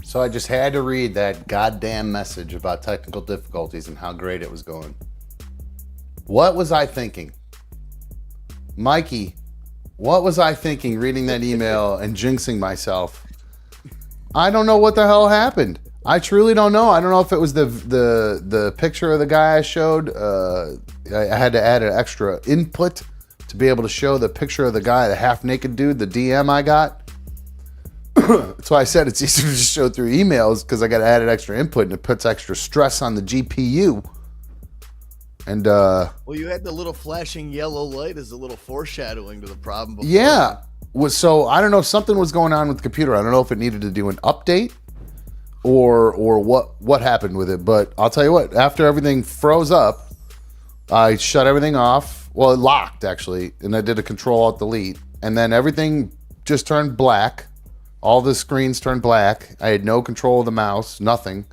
So I just had to read that goddamn message about technical difficulties and how great it was going. What was I thinking? Mikey, what was I thinking reading that email and jinxing myself? I don't know what the hell happened. I truly don't know. I don't know if it was the picture of the guy I showed. I had to add an extra input to be able to show the picture of the guy, the half-naked dude, the DM I got. That's why I said it's easier to just show through emails, because I got to add an extra input and it puts extra stress on the GPU. And well, you had the little flashing yellow light as a little foreshadowing to the problem before. Yeah. So I don't know if something was going on with the computer. I don't know if it needed to do an update or what happened with it. But I'll tell you what, after everything froze up, I shut everything off. Well, it locked actually, and I did a Control-Alt-Delete, and then everything just turned black. All the screens turned black. I had no control of the mouse, nothing.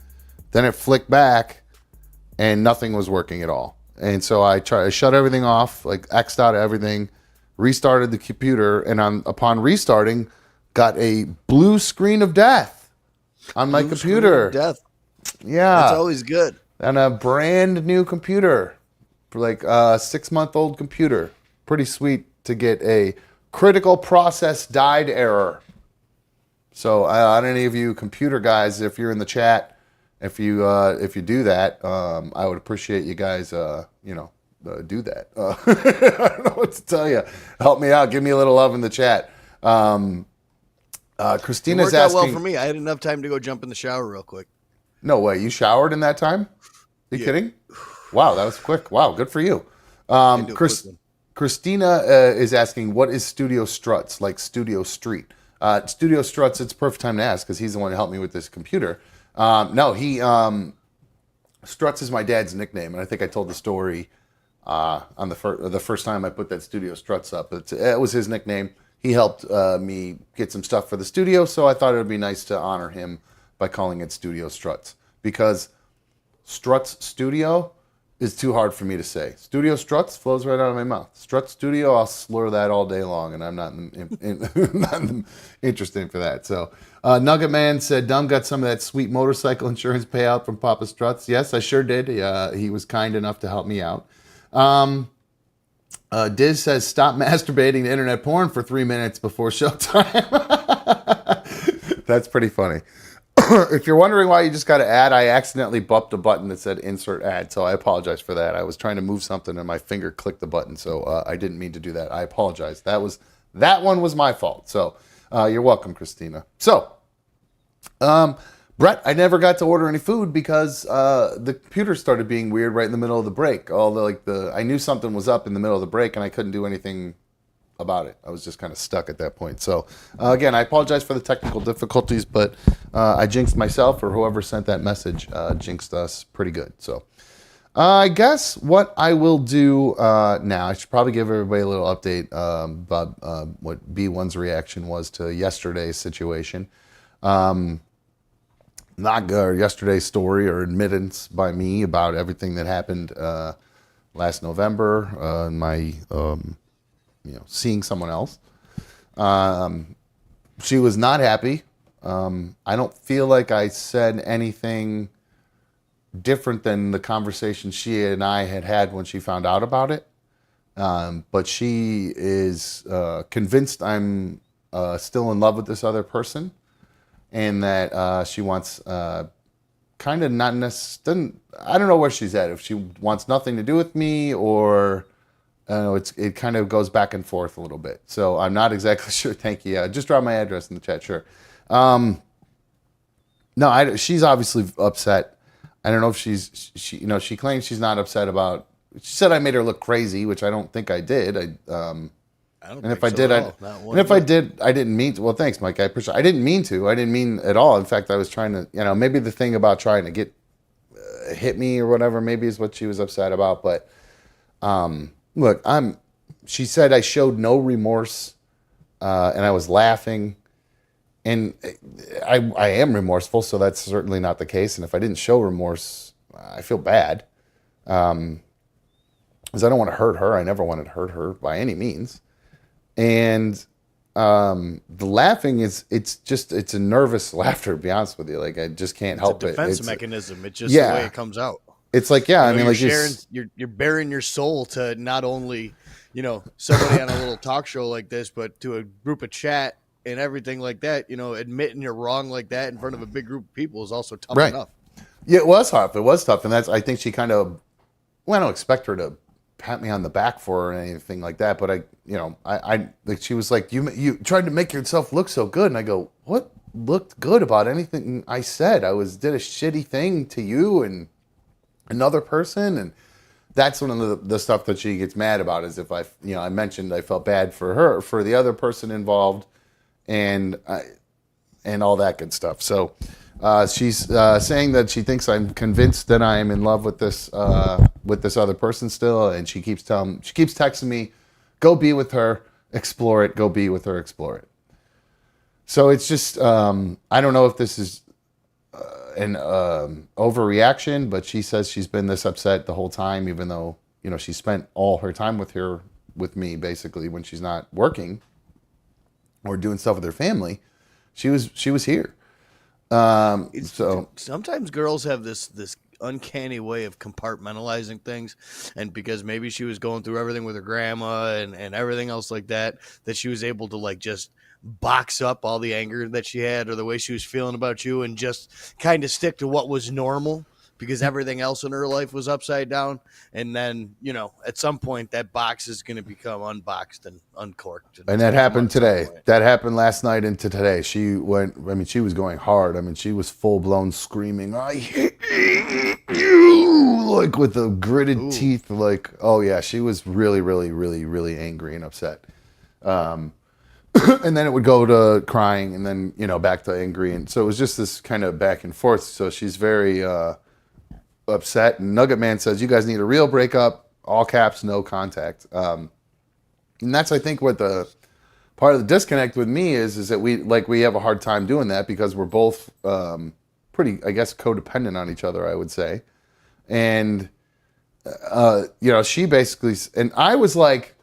Then it flicked back, and nothing was working at all. And so I shut everything off, like X'd out everything, restarted the computer, and upon restarting, got a blue screen of death on my computer. Death. Yeah. That's always good. And a brand new computer, for like a 6-month-old computer. Pretty sweet to get a critical process died error. So on any of you computer guys, if you're in the chat, if you do that, I would appreciate you guys, do that. I don't know what to tell you. Help me out. Give me a little love in the chat. Christina's it worked out asking. well for me. I had enough time to go jump in the shower real quick. No way. You showered in that time? Are you kidding? Wow, that was quick. Wow, good for you. Christina is asking, what is Studio Struts, like Studio Street? Studio Struts, it's a perfect time to ask because he's the one who helped me with this computer. Struts is my dad's nickname, and I think I told the story on the first time I put that Studio Struts up. It was his nickname. He helped me get some stuff for the studio, so I thought it would be nice to honor him by calling it Studio Struts, because Struts Studio is too hard for me to say. Studio Struts flows right out of my mouth. Struts Studio, I'll slur that all day long, and I'm not interested for that. So Nugget Man said, Dumb got some of that sweet motorcycle insurance payout from Papa Struts. Yes, I sure did. He was kind enough to help me out. Diz says, stop masturbating to internet porn for 3 minutes before showtime. That's pretty funny. If you're wondering why you just got to add, I accidentally bumped a button that said insert ad, so I apologize for that. I was trying to move something and my finger clicked the button, so I didn't mean to do that. I apologize. That one was my fault. So you're welcome, Christina. So, Brett, I never got to order any food because the computer started being weird right in the middle of the break. I knew something was up in the middle of the break and I couldn't do anything about it. I was just kind of stuck at that point. So again, I apologize for the technical difficulties, but I jinxed myself, or whoever sent that message jinxed us pretty good. So I guess what I will do now, I should probably give everybody a little update about what B1's reaction was to yesterday's situation. Not good. Yesterday's story or admittance by me about everything that happened last November, my seeing someone else. She was not happy. I don't feel like I said anything different than the conversation she and I had had when she found out about it. But she is convinced I'm still in love with this other person, and that she wants kind of not necessarily, I don't know where she's at, if she wants nothing to do with me, or it kind of goes back and forth a little bit. So I'm not exactly sure. Thank you. Just drop my address in the chat. Sure. She's obviously upset. I don't know if she claims she's not upset about, she said I made her look crazy, which I don't think I did. I didn't mean to. Well, thanks, Mike. I appreciate. I didn't mean to. I didn't mean at all. In fact, I was trying to, maybe the thing about trying to get hit me or whatever, maybe is what she was upset about. But, look, she said I showed no remorse, and I was laughing, and I am remorseful, so that's certainly not the case. And if I didn't show remorse, I feel bad, because I don't want to hurt her. I never wanted to hurt her by any means. And The laughing it's a nervous laughter, to be honest with you. Like I just can't It's a help it. defense It's mechanism. It's just the way yeah. it comes out. It's like, yeah, I mean, You're like sharing, you're bearing your soul to not only, somebody on a little talk show like this, but to a group of chat and everything like that. Admitting you're wrong like that in front of a big group of people is also tough right. enough. Yeah, it was tough. It was tough. And I think she kind of, well, I don't expect her to pat me on the back for or anything like that. But like she was like, you tried to make yourself look so good. And I go, what looked good about anything I said? Did a shitty thing to you and another person. And that's one of the stuff that she gets mad about is if I mentioned I felt bad for her, for the other person involved and all that good stuff. So she's saying that she thinks I'm convinced that I am in love with this other person still, and she keeps texting me, "Go be with her, explore it. Go be with her, explore it." So it's just I don't know if this is an overreaction, but she says she's been this upset the whole time, even though she spent all her time with me basically when she's not working or doing stuff with her family. She was here. So Sometimes girls have this uncanny way of compartmentalizing things, and because maybe she was going through everything with her grandma and everything else like that she was able to like just box up all the anger that she had or the way she was feeling about you and just kind of stick to what was normal because everything else in her life was upside down. And then, at some point that box is going to become unboxed and uncorked. And that happened today. That happened last night into today. She was going hard. I mean, she was full blown screaming, "I hate you," like with the gritted teeth. Like, oh yeah, she was really, really, really, really angry and upset. And then it would go to crying and then, back to angry. And so it was just this kind of back and forth. So she's very upset. And Nugget Man says, "You guys need a real breakup, all caps, no contact." And that's, I think, what the part of the disconnect with me is that we have a hard time doing that because we're both pretty, I guess, codependent on each other, I would say. And, she basically, and I was like,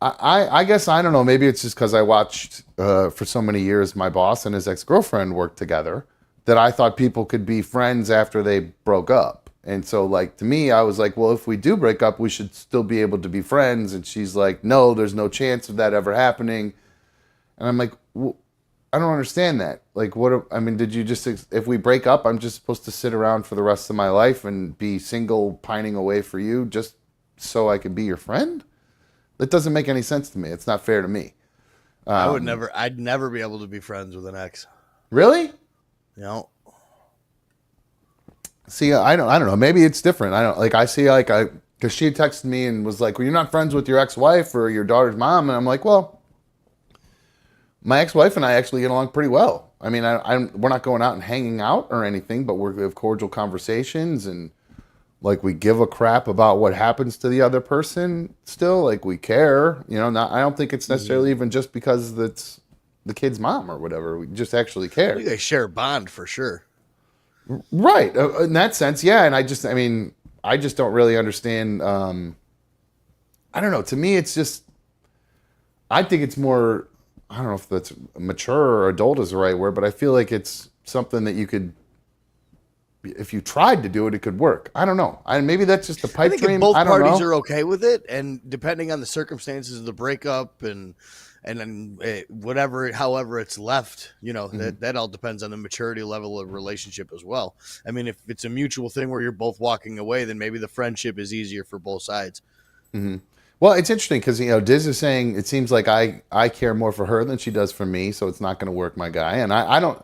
I guess, I don't know, maybe it's just because I watched for so many years my boss and his ex-girlfriend work together that I thought people could be friends after they broke up. And so, like, to me, I was like, well, if we do break up, we should still be able to be friends. And she's like, no, there's no chance of that ever happening. And I'm like, well, I don't understand that. Like, did you just, if we break up, I'm just supposed to sit around for the rest of my life and be single, pining away for you just so I can be your friend? That doesn't make any sense to me. It's not fair to me. I'd never be able to be friends with an ex. Really? No. See, I don't know. Maybe it's different. I don't I see because she texted me and was like, "Well, you're not friends with your ex-wife or your daughter's mom," and I'm like, "Well, my ex-wife and I actually get along pretty well. I mean, we're not going out and hanging out or anything, but we have cordial conversations and like we give a crap about what happens to the other person. Still, like we care. I don't think it's necessarily even just because it's the kid's mom or whatever. We just actually care. You guys share a bond for sure." Right. In that sense, yeah. And I just don't really understand. I don't know. To me, it's just, I think it's more, I don't know if that's mature or adult is the right word, but I feel like it's something that you could, if you tried to do it, it could work. I don't know. Maybe that's just a pipe dream. If both parties are okay with it, and depending on the circumstances of the breakup and then however it's left, that all depends on the maturity level of relationship as well. I mean, if it's a mutual thing where you're both walking away, then maybe the friendship is easier for both sides. Mm-hmm. Well, it's interesting because, Diz is saying it seems like I care more for her than she does for me, so it's not going to work, my guy. And I don't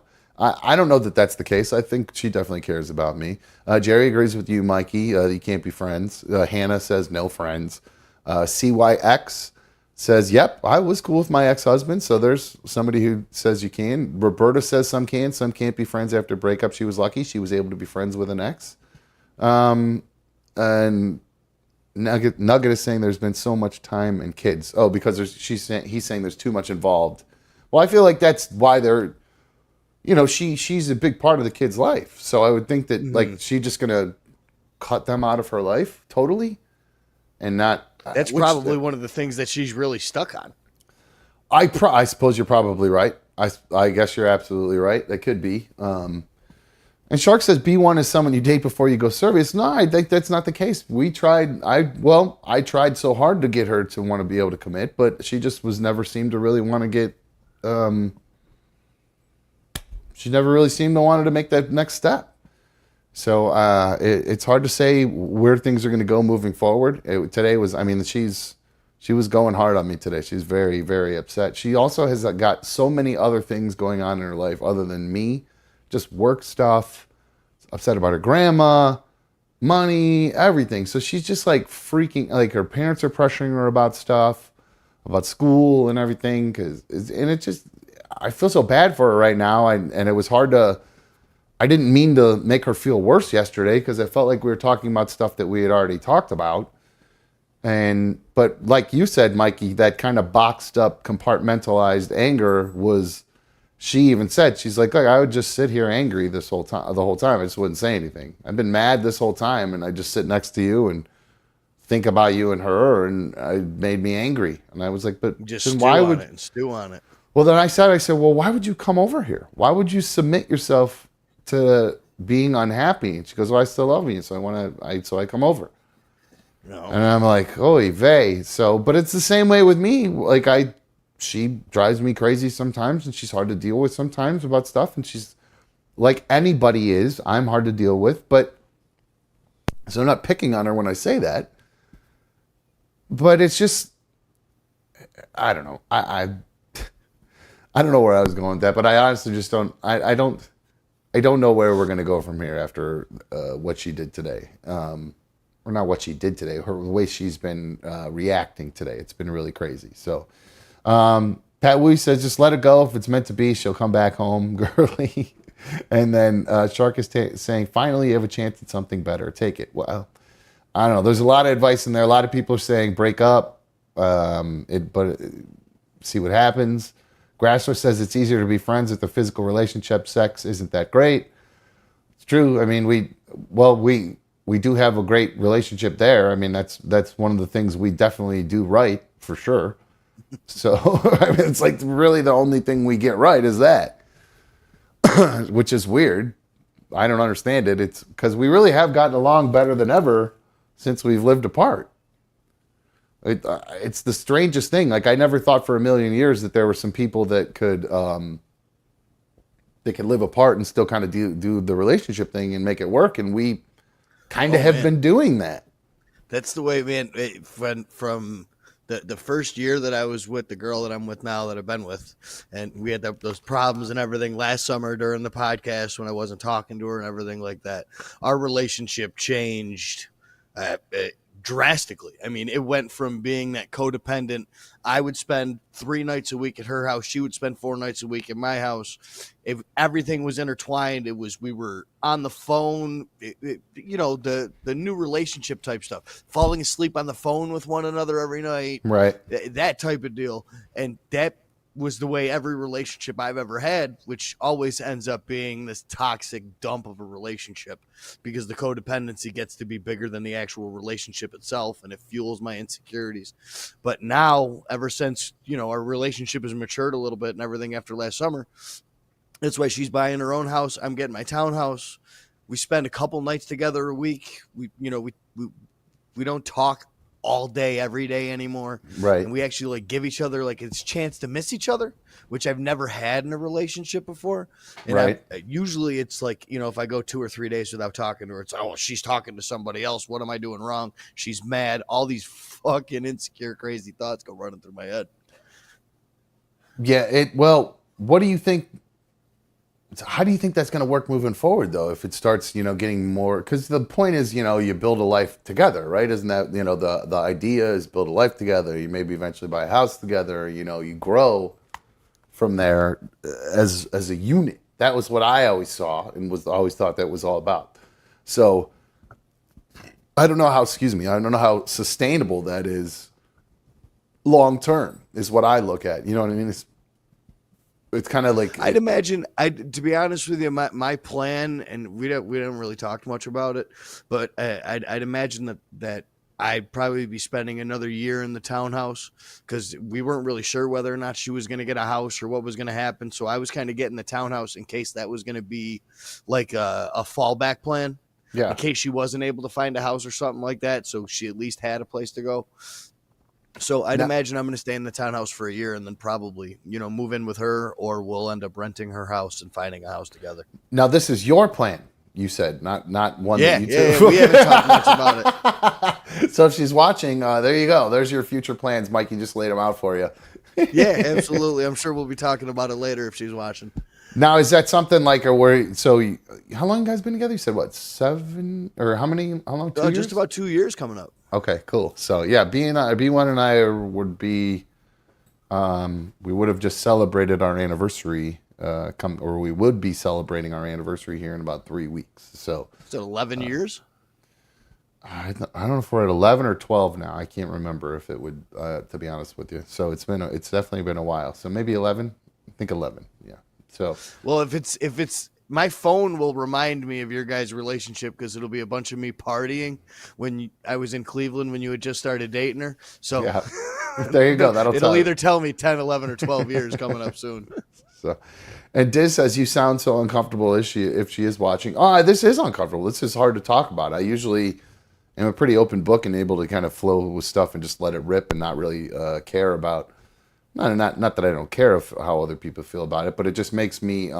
know that that's the case. I think she definitely cares about me. Jerry agrees with you, Mikey. You can't be friends. Hannah says no friends. CYX says, yep, I was cool with my ex-husband. So there's somebody who says you can. Roberta says some can, some can't be friends after breakup. She was lucky. She was able to be friends with an ex. And Nugget is saying there's been so much time and kids. Oh, because he's saying there's too much involved. Well, I feel like that's why they're, she's a big part of the kid's life. So I would think that like she's just gonna cut them out of her life totally, and not. That's probably one of the things that she's really stuck on. I suppose you're probably right. I guess you're absolutely right. That could be. And Shark says B1 is someone you date before you go service. No, I think that's not the case. I tried so hard to get her to want to be able to commit, but she just was never seemed to really want to get. She never really seemed to wanted to make that next step. So it's hard to say where things are going to go moving forward. Today was, I mean, she was going hard on me today. She's very, very upset. She also has got so many other things going on in her life other than me, just work stuff, upset about her grandma, money, everything. So she's just like freaking, like her parents are pressuring her about stuff, about school and everything. And it just, I feel so bad for her right now. And it was hard to, I didn't mean to make her feel worse yesterday because I felt like we were talking about stuff that we had already talked about. But like you said, Mikey, that kind of boxed up, compartmentalized anger was, she even said, she's like, look, I would just sit here angry the whole time. I just wouldn't say anything. I've been mad this whole time and I just sit next to you and think about you and her and it made me angry. And I was like, but Just then stew why on would, it and stew on it. well, then I said, well, why would you come over here? Why would you submit yourself to being unhappy? And she goes, well, I still love you. So so I come over. No. And I'm like, oy vey. So, but it's the same way with me. Like she drives me crazy sometimes and she's hard to deal with sometimes about stuff. And she's like anybody is, I'm hard to deal with, but so I'm not picking on her when I say that, but it's just, I don't know. I don't know where I was going with that, but I honestly just don't, I don't know where we're going to go from here after what she did today. Or not what she did today, the way she's been reacting today. It's been really crazy. So Pat Woo says, just let it go. If it's meant to be, she'll come back home, girly. And then Shark is saying, finally you have a chance at something better. Take it. Well, I don't know. There's a lot of advice in there. A lot of people are saying break up, but see what happens. Grassler says it's easier to be friends with a physical relationship. Sex isn't that great. It's true. I mean, we do have a great relationship there. I mean, that's one of the things we definitely do right, for sure. So, I mean, it's like really the only thing we get right is that, which is weird. I don't understand it. It's because we really have gotten along better than ever since we've lived apart. It's the strangest thing. Like, I never thought for a million years that there were some people that could live apart and still kind of do the relationship thing and make it work. And we kind of have been doing that. That's the way, man. From the first year that I was with the girl that I'm with now, that I've been with, and we had those problems and everything last summer during the podcast when I wasn't talking to her and everything like that. Our relationship changed drastically. I mean, it went from being that codependent. I would spend 3 nights a week at her house. She would spend 4 nights a week at my house. If everything was intertwined, we were on the phone, the new relationship type stuff, falling asleep on the phone with one another every night, Right. That type of deal. And that was the way every relationship I've ever had, which always ends up being this toxic dump of a relationship because the codependency gets to be bigger than the actual relationship itself, and it fuels my insecurities. But now, ever since, our relationship has matured a little bit and everything after last summer, that's why she's buying her own house. I'm getting my townhouse. We spend a couple nights together a week. We don't talk all day, every day anymore. Right. And we actually give each other a chance to miss each other, which I've never had in a relationship before. And right. Usually it's if I go 2 or 3 days without talking to her, it's, oh, she's talking to somebody else. What am I doing wrong? She's mad. All these fucking insecure, crazy thoughts go running through my head. Yeah. What do you think? How do you think that's going to work moving forward, though, if it starts, getting more? Because the point is, you build a life together, right? Isn't that, the idea is build a life together. You maybe eventually buy a house together. You grow from there as a unit. That was what I always saw and always thought that was all about. So I don't know how sustainable that is long term is what I look at. You know what I mean? It's kind of like, I'd imagine. To be honest with you, my plan, and we don't really talk much about it, but I'd imagine that I'd probably be spending another year in the townhouse because we weren't really sure whether or not she was going to get a house or what was going to happen. So I was kind of getting the townhouse in case that was going to be like a fallback plan Yeah. in case she wasn't able to find a house or something like that. So she at least had a place to go. So I'd Now, imagine I'm going to stay in the townhouse for a year and then probably, move in with her, or we'll end up renting her house and finding a house together. now this is your plan, you said, not one Yeah, that you yeah, two. we haven't talked much about it. So if she's watching, there you go. There's your future plans, Mikey. Just laid them out for you. Yeah, absolutely. I'm sure we'll be talking about it later if she's watching. Now, is that something like a where? So, how long you guys been together? You said what, 7 or how many? How long? 2 years? Just about 2 years coming up. Okay, cool. So yeah, B1 and I would be, we would have just celebrated our anniversary. Or we would be celebrating our anniversary here in about 3 weeks. So, Is it 11 years? I don't know if we're at 11 or 12 now. I can't remember if it would, to be honest with you. So it's definitely been a while. So maybe 11. I think 11. Yeah. So Well, if it's my phone will remind me of your guys' relationship because it'll be a bunch of me partying when I was in Cleveland when you had just started dating her. So yeah, there you go. it'll either tell me 10, 11, or 12 years coming up soon. So, and Diz says you sound so uncomfortable if she is watching. Oh, this is uncomfortable. This is hard to talk about. I usually am a pretty open book and able to kind of flow with stuff and just let it rip and not really care about. Not that I don't care how other people feel about it, but it just makes me.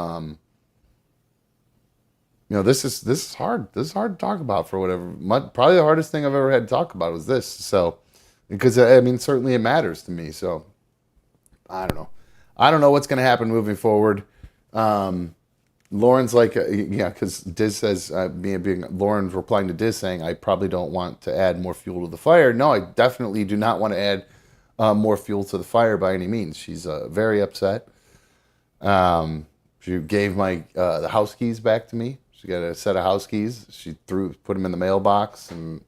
This is hard. This is hard to talk about for whatever. Probably the hardest thing I've ever had to talk about was this. So, because I mean, certainly it matters to me. So, I don't know. I don't know what's going to happen moving forward. Lauren's like, because Diz says, Lauren's replying to Diz saying, I probably don't want to add more fuel to the fire. No, I definitely do not want to add more fuel to the fire by any means. She's very upset. She gave the house keys back to me. She got a set of house keys. She put them in the mailbox and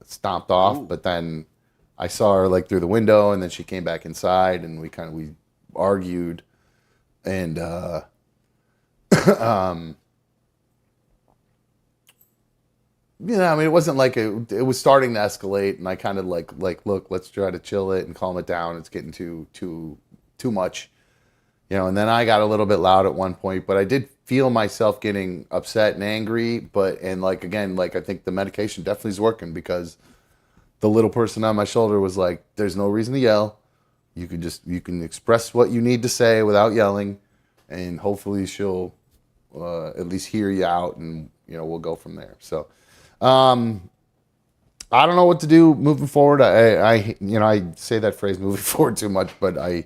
stomped off. Ooh. But then I saw her through the window, and then she came back inside, and we argued, and I mean, it wasn't like it was starting to escalate, and I kind of look, let's try to chill it and calm it down. It's getting too much, and then I got a little bit loud at one point, but I did feel myself getting upset and angry, again, I think the medication definitely is working because the little person on my shoulder was like, there's no reason to yell. You can express what you need to say without yelling, and hopefully she'll at least hear you out, and we'll go from there. So I don't know what to do moving forward. I say that phrase moving forward too much, but I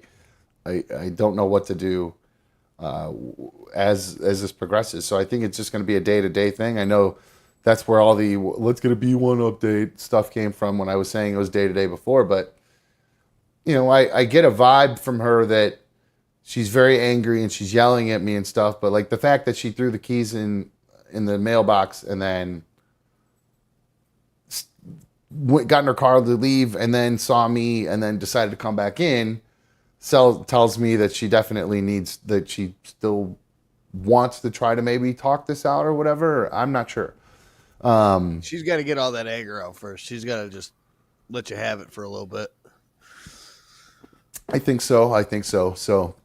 don't know what to do as this progresses. So I think it's just going to be a day-to-day thing. I know that's where all the let's get a B1 update stuff came from when I was saying it was day-to-day before, but I get a vibe from her that she's very angry and she's yelling at me and stuff, but the fact that she threw the keys in the mailbox and then got in her car to leave and then saw me and then decided to come back in tells me that she definitely that she still wants to try to maybe talk this out or whatever. I'm not sure. She's got to get all that anger out first. She's got to just let you have it for a little bit. I think so. So,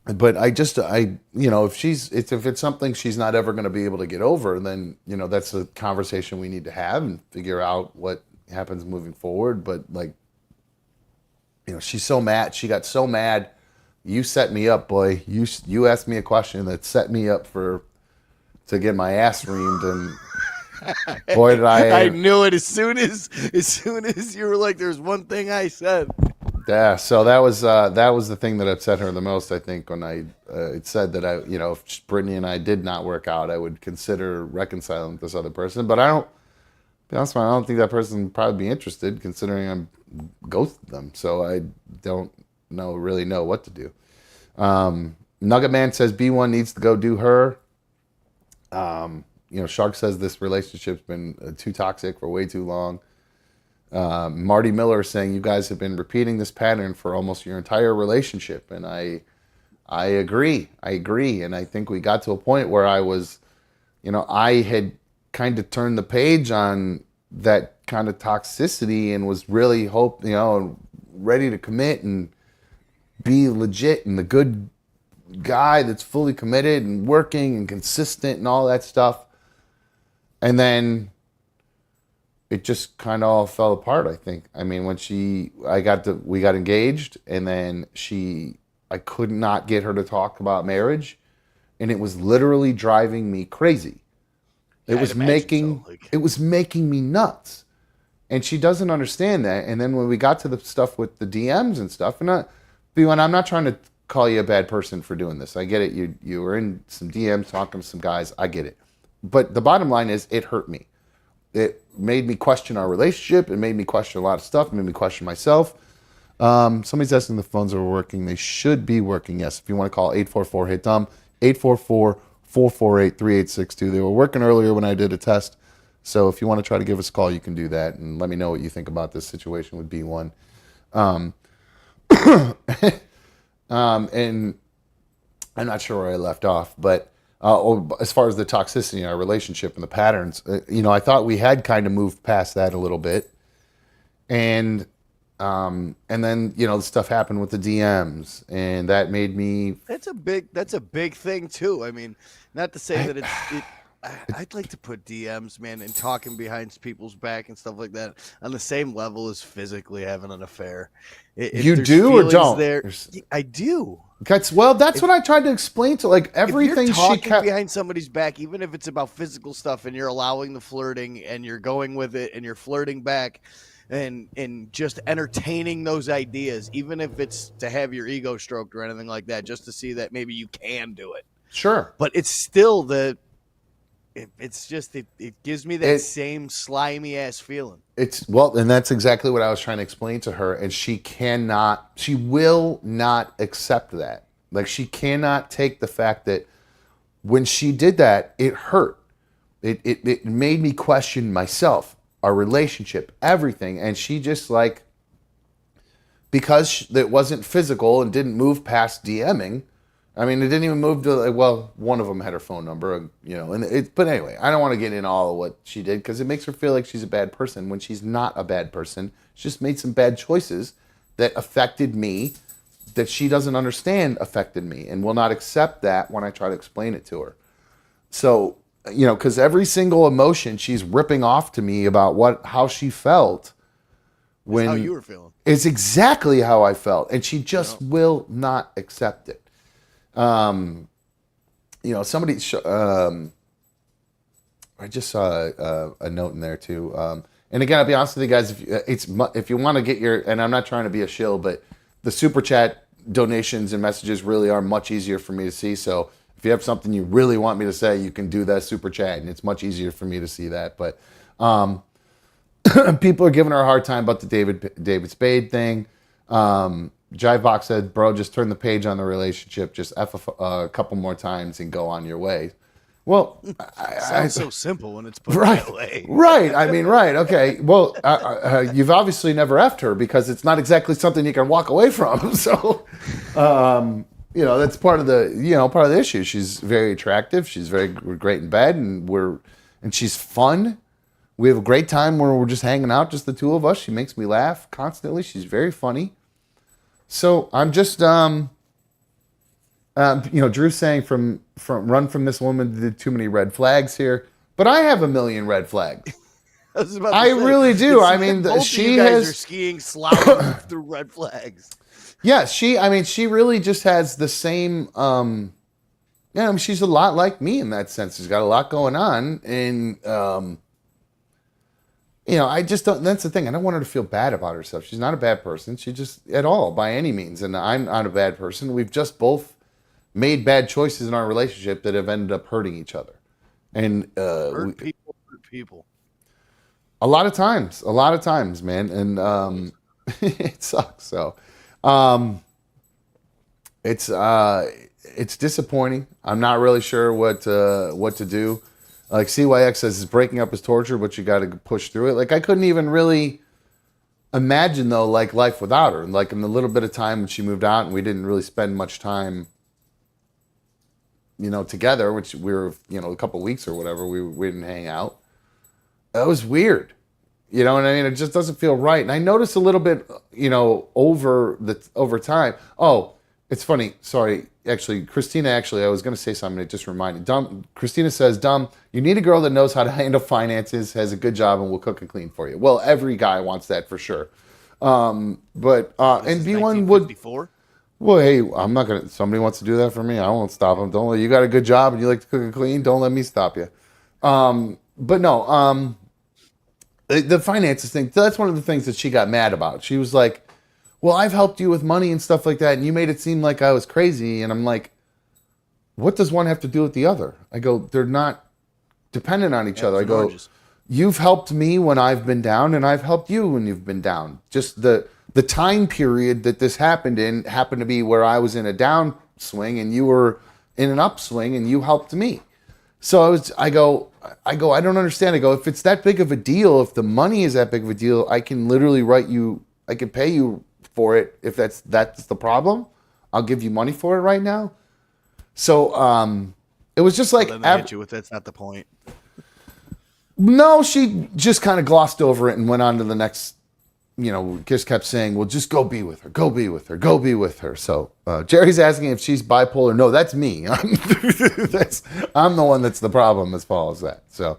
but if it's something she's not ever going to be able to get over, then, that's a conversation we need to have and figure out what happens moving forward. But she's so mad. She got so mad. You set me up, boy. You asked me a question that set me up to get my ass reamed, and boy did I knew it as soon as you were like, there's one thing I said. Yeah, so that was the thing that upset her the most, I think, when it said that if Brittany and I did not work out, I would consider reconciling with this other person. But to be honest, I don't think that person would probably be interested, considering I'm ghosted them. So I don't really know what to do. Nugget Man says B1 needs to go do her. Shark says this relationship's been too toxic for way too long. Marty Miller is saying you guys have been repeating this pattern for almost your entire relationship, and I agree, and I think we got to a point where I was, I had kind of turned the page on that kind of toxicity and was really ready to commit and be legit and the good guy that's fully committed and working and consistent and all that stuff. And then it just kind of all fell apart, I think. I mean, when we got engaged, and then I could not get her to talk about marriage, and it was literally driving me crazy. I'd imagine so. It was making me nuts. And she doesn't understand that. And then when we got to the stuff with the DMs and stuff, and I'm not trying to call you a bad person for doing this. I get it. You were in some DMs talking to some guys. I get it. But the bottom line is it hurt me. It made me question our relationship. It made me question a lot of stuff. It made me question myself. Somebody's asking if the phones are working. They should be working, yes. If you want to call 844-HIT-DUM, 844-448-3862. They were working earlier when I did a test. So if you want to try to give us a call, you can do that. And let me know what you think about this situation with B1. And I'm not sure where I left off, but as far as the toxicity in our relationship and the patterns, I thought we had kind of moved past that a little bit. And then, the stuff happened with the DMs, and that made me... That's a big thing too. I mean, not to say that I'd like to put DMs, man, and talking behind people's back and stuff like that on the same level as physically having an affair. If you do or don't? I do. That's what I tried to explain to, like, everything if you're talking she kept behind somebody's back, even if it's about physical stuff, and you're allowing the flirting and you're going with it and you're flirting back and just entertaining those ideas, even if it's to have your ego stroked or anything like that, just to see that maybe you can do it. Sure. But it's still it gives me that same slimy ass feeling. And that's exactly what I was trying to explain to her. And she will not accept that. Like, she cannot take the fact that when she did that, it hurt. It made me question myself, our relationship, everything. And she just, like, because it wasn't physical and didn't move past DMing. I mean, it didn't even move to, one of them had her phone number, but anyway, I don't want to get into all of what she did because it makes her feel like she's a bad person when she's not a bad person. She just made some bad choices that affected me, that she doesn't understand affected me, and will not accept that when I try to explain it to her. So, because every single emotion she's ripping off to me about how she felt. How you were feeling. It's exactly how I felt, and she just will not accept it. Somebody. I just saw a note in there too. And again, I'll be honest with you guys. If you want to get and I'm not trying to be a shill, but the super chat donations and messages really are much easier for me to see. So if you have something you really want me to say, you can do that super chat, and it's much easier for me to see that. But people are giving her a hard time about the David Spade thing. Jivebox said, bro, just turn the page on the relationship. Just F a couple more times and go on your way. Well, sounds so simple when it's put that way. Right. I mean, right. Okay. Well, you've obviously never F'd her because it's not exactly something you can walk away from. So, that's part of the issue. She's very attractive. She's very great in bed, and she's fun. We have a great time where we're just hanging out, just the two of us. She makes me laugh constantly. She's very funny. So I'm just, Drew's saying from run from this woman, did too many red flags here, but I have a million red flags. I really do. I mean, you guys are skiing slalom through red flags. Yes, she really just has the same, she's a lot like me in that sense. She's got a lot going on, and, I just don't, that's the thing. I don't want her to feel bad about herself. She's not a bad person. She just, at all, by any means. And I'm not a bad person. We've just both made bad choices in our relationship that have ended up hurting each other. And, hurt people. A lot of times, man. And, it sucks. So, it's disappointing. I'm not really sure what to do. Like CYX says, it's breaking up is torture, but you got to push through it. Like, I couldn't even really imagine, though, like, life without her. Like, in the little bit of time when she moved out and we didn't really spend much time, together, which we were, a couple of weeks or whatever, we didn't hang out. That was weird. You know what I mean? It just doesn't feel right. And I noticed a little bit, over time. Oh, it's funny. Sorry. Actually, Christina, I was going to say something. It just reminded. Christina says, you need a girl that knows how to handle finances, has a good job, and will cook and clean for you. Well, every guy wants that for sure. And B1 would. 1954? Well, hey, I'm not gonna. Somebody wants to do that for me. I won't stop them. Don't let you got a good job and you like to cook and clean. Don't let me stop you. But no. The finances thing. That's one of the things that she got mad about. She was like, "Well, I've helped you with money and stuff like that, and you made it seem like I was crazy." And I'm like, "What does one have to do with the other?" I go, "They're not dependent on each other." I go, oranges. "You've helped me when I've been down, and I've helped you when you've been down. Just the time period that this happened in happened to be where I was in a downswing and you were in an upswing, and you helped me." So I go, I don't understand. I go, if it's that big of a deal, if the money is that big of a deal, I can literally I can pay you for it. If that's the problem, I'll give you money for it right now. So it was just like, Then they hit you with that's not the point. no, she just kind of glossed over it and went on to the next. Just kept saying, well, just go be with her, go be with her, go be with her. So Jerry's asking if she's bipolar. No, that's me. I'm the one that's the problem as far as that. So,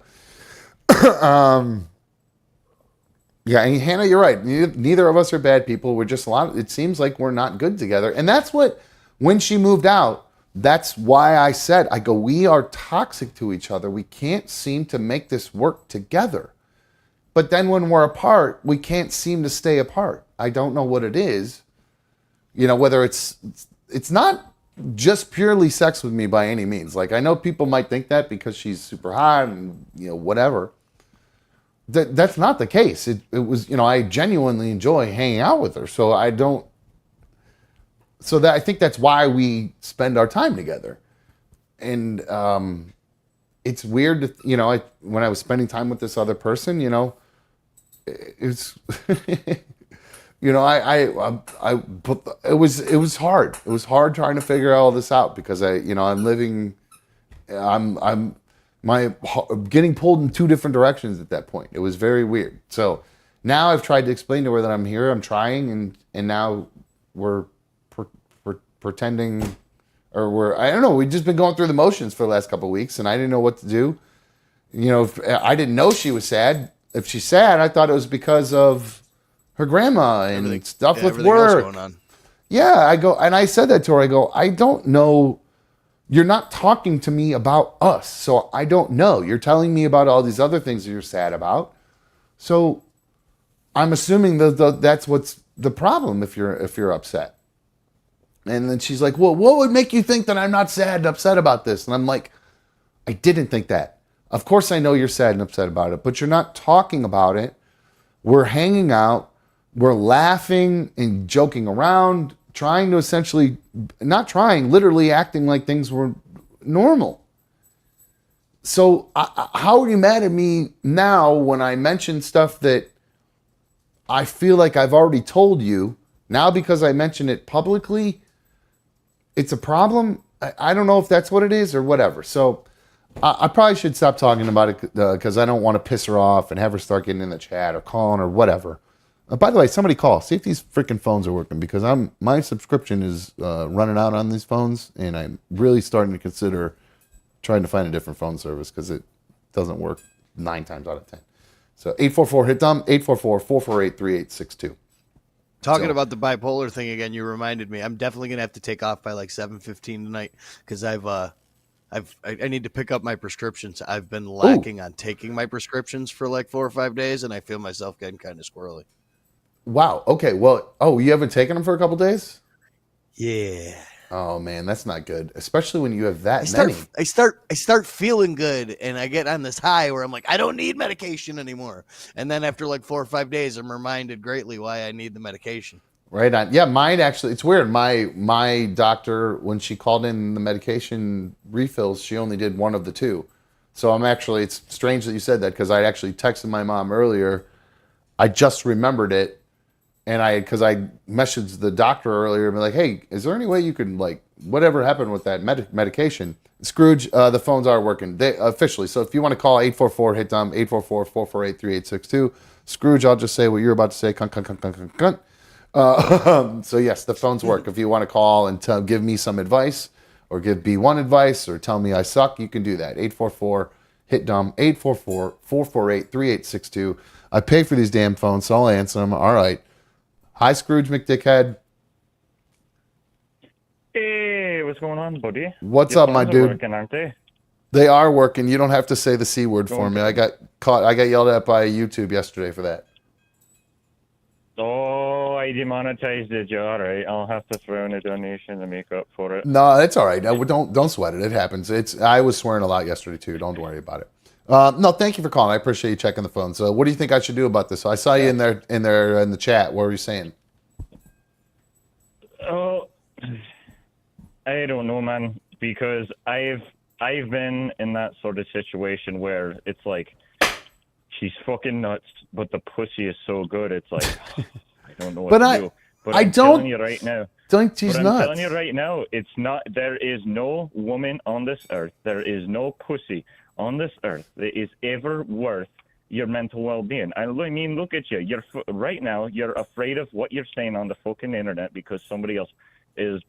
yeah, and Hannah, you're right. Neither of us are bad people. We're just it seems like we're not good together. And that's when she moved out, that's why I go, we are toxic to each other. We can't seem to make this work together. But then when we're apart, we can't seem to stay apart. I don't know what it is. Whether it's not just purely sex with me by any means. Like, I know people might think that because she's super hot and, whatever. That's not the case. It was, I genuinely enjoy hanging out with her. So I think that's why we spend our time together. And it's weird to, when I was spending time with this other person, it's it was hard. It was hard trying to figure all this out because I'm getting pulled in two different directions at that point. It was very weird. So now I've tried to explain to her that I'm here, I'm trying, and now we're pretending, or I don't know, we've just been going through the motions for the last couple of weeks, and I didn't know what to do. If I didn't know she was sad. If she's sad, I thought it was because of her grandma and stuff with work. Going on. Yeah, I said that to her. I go, I don't know. You're not talking to me about us, so I don't know. You're telling me about all these other things that you're sad about. So I'm assuming that's what's the problem if you're upset. And then she's like, well, what would make you think that I'm not sad and upset about this? And I'm like, I didn't think that. Of course I know you're sad and upset about it, but you're not talking about it. We're hanging out. We're laughing and joking around, trying to literally acting like things were normal. So how are you mad at me now when I mention stuff that I feel like I've already told you? Now because I mention it publicly, it's a problem? I don't know if that's what it is or whatever. So I probably should stop talking about it because I don't want to piss her off and have her start getting in the chat or calling or whatever. By the way, somebody call. See if these freaking phones are working because my subscription is running out on these phones, and I'm really starting to consider trying to find a different phone service because it doesn't work 9 times out of 10. So 844-HIT-DUM, 844-448-3862. Talking about the bipolar thing again, you reminded me. I'm definitely gonna have to take off by like 7:15 tonight because I need to pick up my prescriptions. I've been lacking on taking my prescriptions for like 4 or 5 days, and I feel myself getting kind of squirrely. Wow. Okay. Well, you haven't taken them for a couple days? Yeah. Oh man, that's not good. Especially when you have that many. I start feeling good, and I get on this high where I'm like, I don't need medication anymore. And then after like 4 or 5 days, I'm reminded greatly why I need the medication. Right on. Yeah, mine actually, it's weird. My doctor, when she called in the medication refills, she only did one of the two. So it's strange that you said that because I actually texted my mom earlier. I just remembered it. because I messaged the doctor earlier and be like, hey, is there any way you can, like, whatever happened with that medication? Scrooge, the phones are working officially. So if you want to call 844 hit dumb 844-448-3862. Scrooge, I'll just say what you're about to say. Cunt, cunt, cunt, cunt, cunt, cunt. So yes, the phones work. If you want to call and give me some advice, or give B1 advice, or tell me I suck, you can do that. 844 hit dumb 844-448-3862. I pay for these damn phones, so I'll answer them. All right. Hi, Scrooge McDickhead. Hey, what's going on, buddy? What's Your up, my phones are dude? working, aren't they? They are working. You don't have to say the C word for me. I got caught. I got yelled at by YouTube yesterday for that. Oh, I demonetized it. Yeah, all right. I'll have to throw in a donation to make up for it. No, it's all right. No, don't sweat it. It happens. I was swearing a lot yesterday too. Don't worry about it. No, thank you for calling. I appreciate you checking the phone. So, what do you think I should do about this? So I saw you in the chat. What were you saying? Oh, I don't know, man, because I've been in that sort of situation where it's like she's fucking nuts, but the pussy is so good. It's like I don't know what to do. But I'm telling you right now. Don't she's but I'm nuts. telling you right now, it's not. There is no woman on this earth. There is no pussy on this earth that is ever worth your mental well-being. I mean, look at you. Right now, you're afraid of what you're saying on the fucking internet because somebody else is,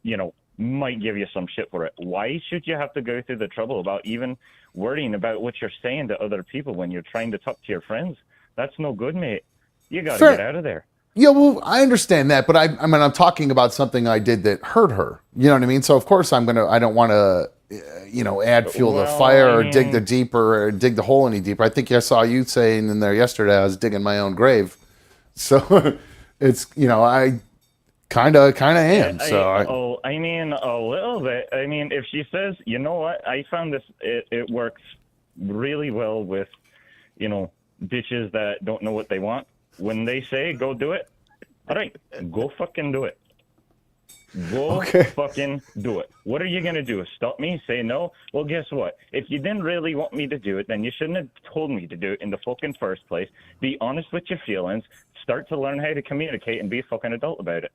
might give you some shit for it. Why should you have to go through the trouble about even worrying about what you're saying to other people when you're trying to talk to your friends? That's no good, mate. You got to get out of there. Yeah, well, I understand that, but I'm talking about something I did that hurt her. You know what I mean? So of course I don't want to, add fuel to the fire or dig the hole any deeper. I think I saw you saying in there yesterday I was digging my own grave. So it's, I kind of am. I mean, a little bit. I mean, if she says, you know what, I found this, it works really well with, bitches that don't know what they want. When they say, go do it, all right, go fucking do it. Go fucking do it. What are you going to do? Stop me? Say no? Well, guess what? If you didn't really want me to do it, then you shouldn't have told me to do it in the fucking first place. Be honest with your feelings. Start to learn how to communicate and be a fucking adult about it.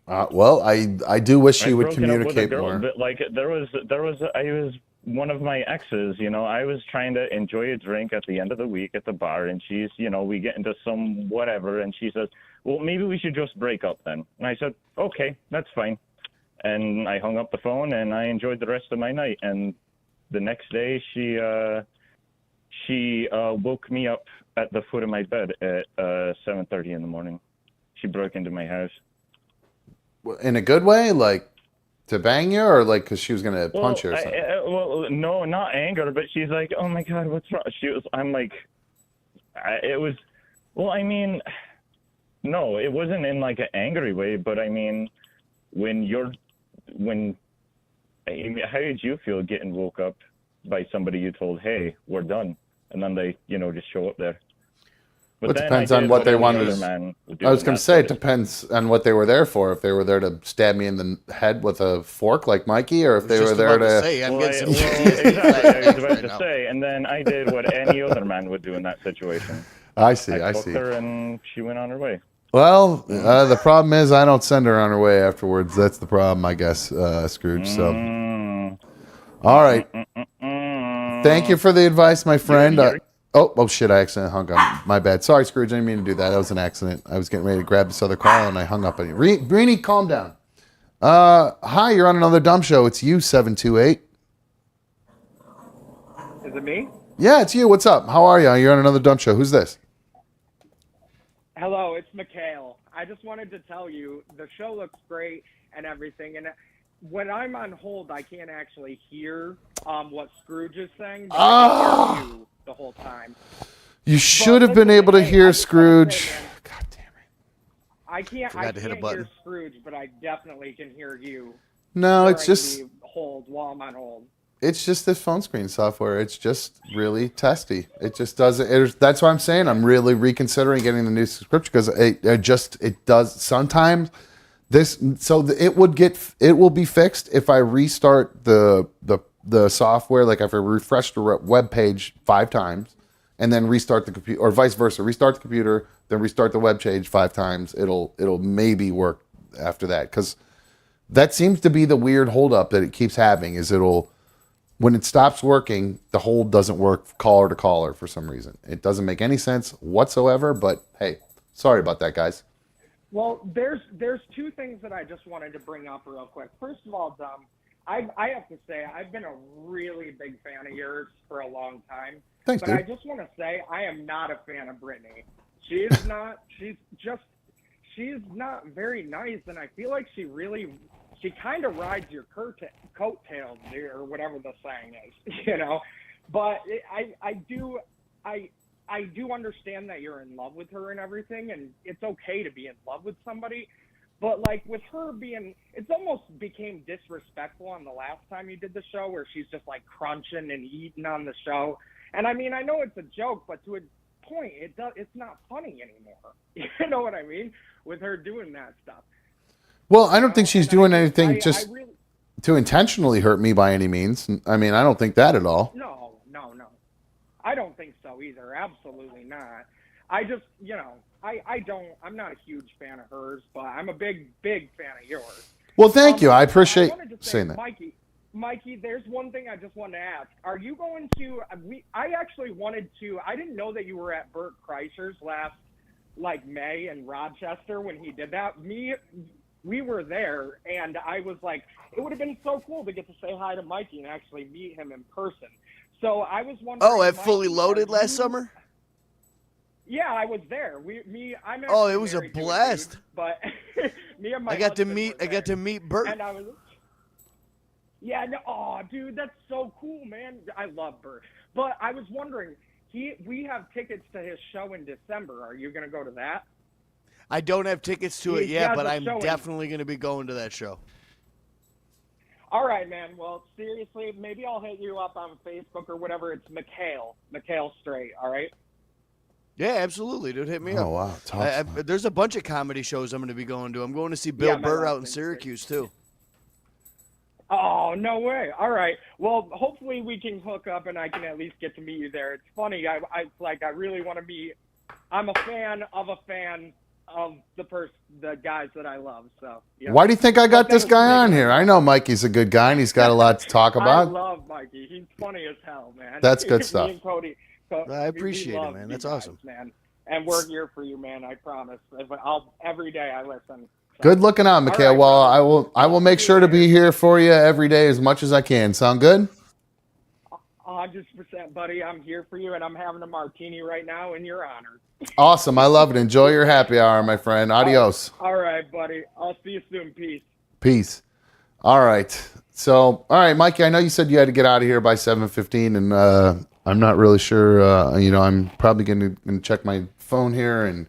Well, I do wish you would communicate more. But like I was one of my exes, I was trying to enjoy a drink at the end of the week at the bar, and she's, we get into some whatever, and she says, well, maybe we should just break up then. And I said, okay, that's fine. And I hung up the phone, and I enjoyed the rest of my night. And the next day, she woke me up at the foot of my bed at 7:30 in the morning. She broke into my house. In a good way, like to bang you, or like because she was gonna punch you or something? No, not anger, but she's like, "Oh my God, what's wrong?" I'm like, well, I mean, no, it wasn't in like an angry way, but I mean, how did you feel getting woke up by somebody you told, "Hey, we're done," and then they, just show up there? But it depends on what they wanted. I was going to say it depends on what they were there for. If they were there to stab me in the head with a fork like Mikey, or if they were there to say, exactly. I was about to say, and then I did what any other man would do in that situation. I see. I fucked her, and she went on her way. Well, the problem is I don't send her on her way afterwards. That's the problem, I guess, Scrooge. So, all right. Thank you for the advice, my friend. Oh shit! I accidentally hung up. My bad. Sorry, Scrooge. I didn't mean to do that. That was an accident. I was getting ready to grab this other call and I hung up on you. Greenie, calm down. Hi, you're on another dumb show. It's you, 728. Is it me? Yeah, it's you. What's up? How are you? You're on another dumb show. Who's this? Hello, it's Mikhail. I just wanted to tell you the show looks great and everything, and when I'm on hold, I can't actually hear what Scrooge is saying. But I can hear you the whole time. You should have been able to hear Scrooge. God damn it! I can't hear Scrooge, but I definitely can hear you. No, it's just hold while I'm on hold. It's just this phone screen software. It's just really testy. It just doesn't. That's why I'm saying I'm really reconsidering getting the new subscription because it does sometimes. It will be fixed if I restart the software, like if I refresh the web page 5 times and then restart the computer, or vice versa. Restart the computer, then restart the web page 5 times. It'll maybe work after that, because that seems to be the weird holdup that it keeps having. Is when it stops working, the hold doesn't work caller to caller for some reason. It doesn't make any sense whatsoever. But hey, sorry about that, guys. Well, there's 2 things that I just wanted to bring up real quick. First of all, Dom, I have to say I've been a really big fan of yours for a long time. Thanks, but dude. I just want to say I am not a fan of Brittany. She's not. She's not very nice, and I feel like she kind of rides your coattails, or whatever the saying is, you know. But I do understand that you're in love with her and everything, and it's okay to be in love with somebody. But like with her it's almost became disrespectful on the last time you did the show, where she's just like crunching and eating on the show. And I mean, I know it's a joke, but to a point, it's not funny anymore. You know what I mean? With her doing that stuff. Well, I don't think she's doing anything really, to intentionally hurt me by any means. I mean, I don't think that at all. No. I don't think so either. Absolutely not. I just, I'm not a huge fan of hers, but I'm a big fan of yours. Well, thank you. I appreciate saying that. Mikey, there's one thing I just wanted to ask. Are you going to, I actually wanted to, I didn't know that you were at Bert Kreischer's last, May in Rochester when he did that. We were there, and I was like, it would have been so cool to get to say hi to Mikey and actually meet him in person. So I was wondering. Oh, at Fully Loaded last summer? Yeah, I was there. I'm Oh, it was a blast. But me and my I got to husband meet Bert. and I was. Yeah, no, oh, dude, that's so cool, man. I love Bert. But I was wondering, we have tickets to his show in December. Are you going to go to that? I don't have tickets to it yet, but I'm definitely going to be going to that show. All right, man. Well, seriously, maybe I'll hit you up on Facebook or whatever. It's Mikhail Straight, all right? Yeah, absolutely, dude. Hit me up. Oh, wow. Awesome. There's a bunch of comedy shows I'm going to be going to. I'm going to see Bill Burr out in Syracuse, too. Oh, no way. All right. Well, hopefully we can hook up and I can at least get to meet you there. It's funny. I really want to meet. I'm a fan of the guys that I love. So. Yeah. Why do you think I got this guy on here? I know Mikey's a good guy and he's got a lot to talk about. I love Mikey. He's funny as hell, man. That's good stuff. Me and Cody. I appreciate it, man. That's awesome, man. And we're here for you, man. I promise. Every day I listen. So. Good looking out, Mikhail. Right, well, I will make sure to be here for you every day as much as I can. Sound good? 100%, buddy. I'm here for you, and I'm having a martini right now in your honor. Awesome. I love it. Enjoy your happy hour, my friend. Adios. All right, buddy. I'll see you soon. Peace. Peace. All right. So, all right, Mikey, I know you said you had to get out of here by 7:15, and I'm not really sure. I'm probably going to check my phone here and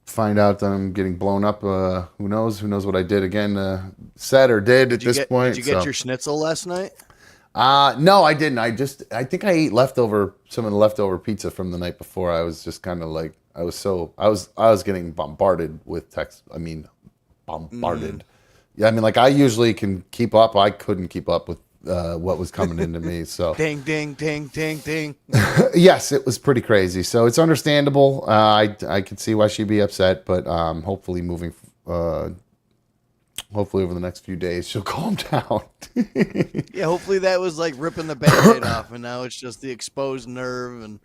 find out that I'm getting blown up. Who knows? Who knows what I did again, said or did at this point. Did you get your schnitzel last night? No, I didn't. I think I ate some of the leftover pizza from the night before. I was just kind of like, I was getting bombarded with text. I mean, bombarded. Yeah. I mean, like I usually can keep up. I couldn't keep up with what was coming into me. So ding, ding, ding, ding, ding. Yes, it was pretty crazy. So it's understandable. I could see why she'd be upset, but hopefully hopefully over the next few days she'll calm down. Yeah, hopefully that was like ripping the Band-Aid off, and now it's just the exposed nerve, and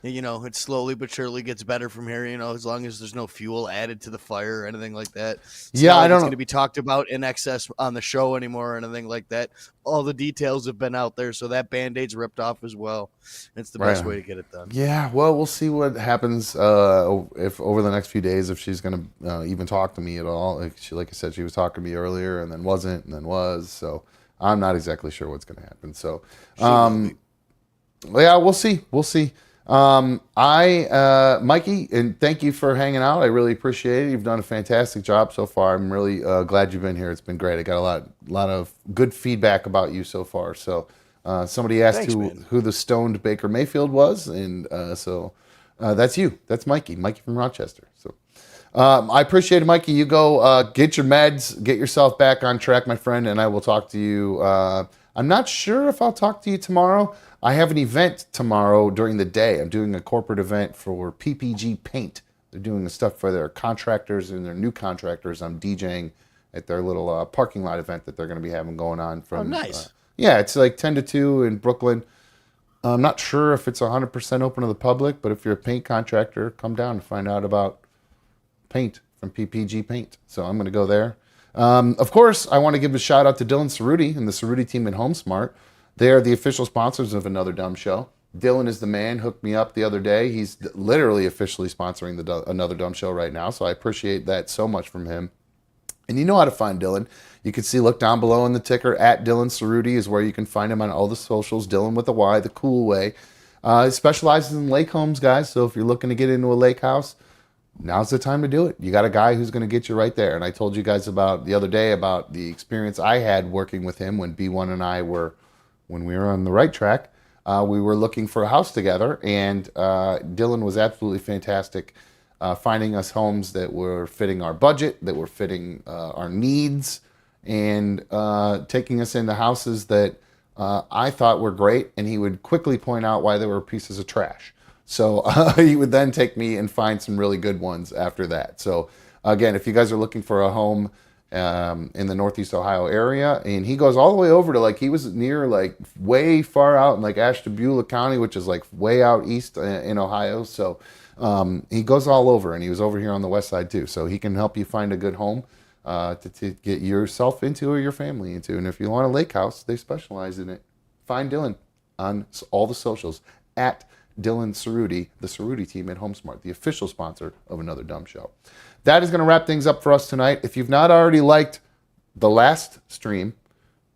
it slowly but surely gets better from here. As long as there's no fuel added to the fire or anything like that. It's yeah, I don't. It's going to be talked about in excess on the show anymore or anything like that. All the details have been out there, so that Band-Aid's ripped off as well. It's the best way to get it done. Yeah, well, we'll see what happens if over the next few days, if she's going to even talk to me at all. Like I said, she was talking to me earlier and then wasn't and then was. So I'm not exactly sure what's going to happen. So, yeah, we'll see. We'll see. Mikey, and thank you for hanging out. I really appreciate it. You've done a fantastic job so far. I'm really glad you've been here. It's been great. I got a lot of good feedback about you so far. So somebody asked who the stoned Baker Mayfield was, and so that's you. That's Mikey from Rochester. So I appreciate it, Mikey. You go get your meds, get yourself back on track, my friend, and I will talk to you. I'm not sure if I'll talk to you tomorrow. I have an event tomorrow during the day. I'm doing a corporate event for PPG Paint. They're doing the stuff for their contractors and their new contractors. I'm DJing at their little parking lot event that they're going to be having going on. From nice. Yeah, it's like 10 to 2 in Brooklyn. I'm not sure if it's 100% open to the public, but if you're a paint contractor, come down and find out about paint from PPG Paint. So I'm going to go there. Of course, I want to give a shout out to Dylan Cerruti and the Cerruti team at HomeSmart. They are the official sponsors of Another Dumb Show. Dylan is the man, hooked me up the other day. He's literally officially sponsoring the Another Dumb Show right now, so I appreciate that so much from him. And you know how to find Dylan. You can see, look down below in the ticker, at Dylan Cerruti is where you can find him on all the socials. Dylan with a Y, the cool way. He specializes in lake homes, guys, so if you're looking to get into a lake house, now's the time to do it. You got a guy who's going to get you right there. And I told you guys about the other day about the experience I had working with him when B1 and I were, when we were on the right track. We were looking for a house together, and Dylan was absolutely fantastic, finding us homes that were fitting our budget, that were fitting our needs, and taking us into houses that I thought were great, and he would quickly point out why they were pieces of trash. So he would then take me and find some really good ones after that. So again, if you guys are looking for a home in the Northeast Ohio area, and he goes all the way over to, like, he was near, like, way far out in, like, Ashtabula County, which is, like, way out east in Ohio. So he goes all over, and he was over here on the west side too. So he can help you find a good home to get yourself into or your family into. And if you want a lake house, they specialize in it. Find Dylan on all the socials at Dylan Cerruti, the Cerruti team at HomeSmart, the official sponsor of Another Dumb Show. That is going to wrap things up for us tonight. If you've not already liked the last stream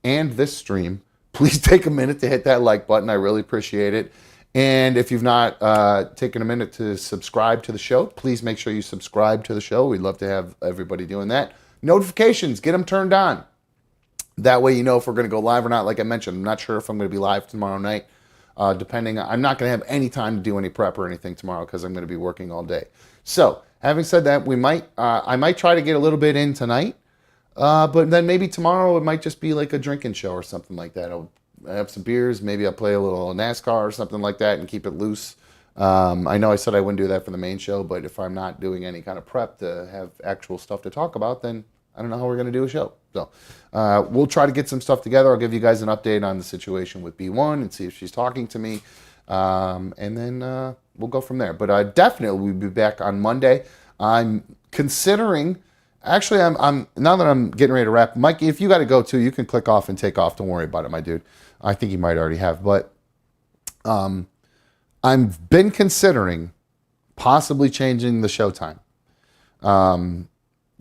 and this stream, please take a minute to hit that like button. I really appreciate it. And if you've not taken a minute to subscribe to the show, please make sure you subscribe to the show. We'd love to have everybody doing that. Notifications, get them turned on. That way you know if we're going to go live or not. Like I mentioned, I'm not sure if I'm going to be live tomorrow night. I'm not going to have any time to do any prep or anything tomorrow because I'm going to be working all day. So, having said that, I might try to get a little bit in tonight, but then maybe tomorrow it might just be like a drinking show or something like that. I'll have some beers, maybe I'll play a little NASCAR or something like that and keep it loose. I know I said I wouldn't do that for the main show, but if I'm not doing any kind of prep to have actual stuff to talk about, then I don't know how we're going to do a show. So we'll try to get some stuff together. I'll give you guys an update on the situation with B1 and see if she's talking to me. And then we'll go from there. But definitely we'll be back on Monday. I'm considering, actually, I'm now that I'm getting ready to wrap, Mikey, if you got to go too, you can click off and take off. Don't worry about it, my dude. I think you might already have. But I've been considering possibly changing the show time.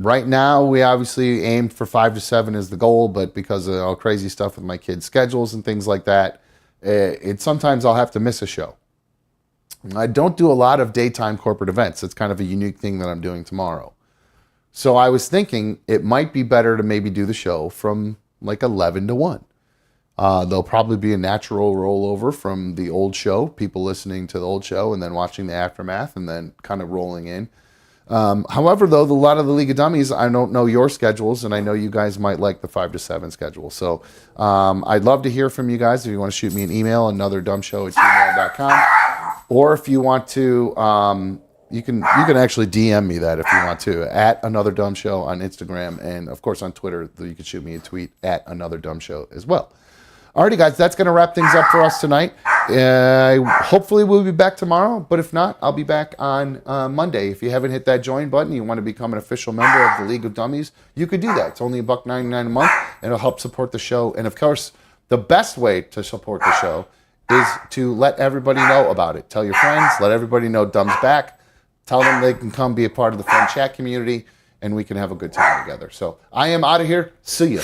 Right now, we obviously aim for 5 to 7 is the goal, but because of all crazy stuff with my kids' schedules and things like that, sometimes I'll have to miss a show. I don't do a lot of daytime corporate events. It's kind of a unique thing that I'm doing tomorrow. So I was thinking it might be better to maybe do the show from like 11 to 1. There'll probably be a natural rollover from the old show, people listening to the old show and then watching the aftermath and then kind of rolling in. However, though, a lot of the League of Dummies, I don't know your schedules, and I know you guys might like the 5 to 7 schedule. So I'd love to hear from you guys. If you want to shoot me an email, anotherdumshow@gmail.com. Or if you want to, you can actually DM me that if you want to, at Another Dumb Show on Instagram. And, of course, on Twitter, you can shoot me a tweet at Another Dumb Show as well. Alrighty, guys, that's going to wrap things up for us tonight. Hopefully we'll be back tomorrow, but if not, I'll be back on Monday. If you haven't hit that join button, you want to become an official member of the League of Dummies, you could do that. It's only $1.99 a month, and it'll help support the show. And of course, the best way to support the show is to let everybody know about it. Tell your friends, let everybody know Dumb's back. Tell them they can come be a part of the fun chat community, and we can have a good time together. So I am out of here. See ya.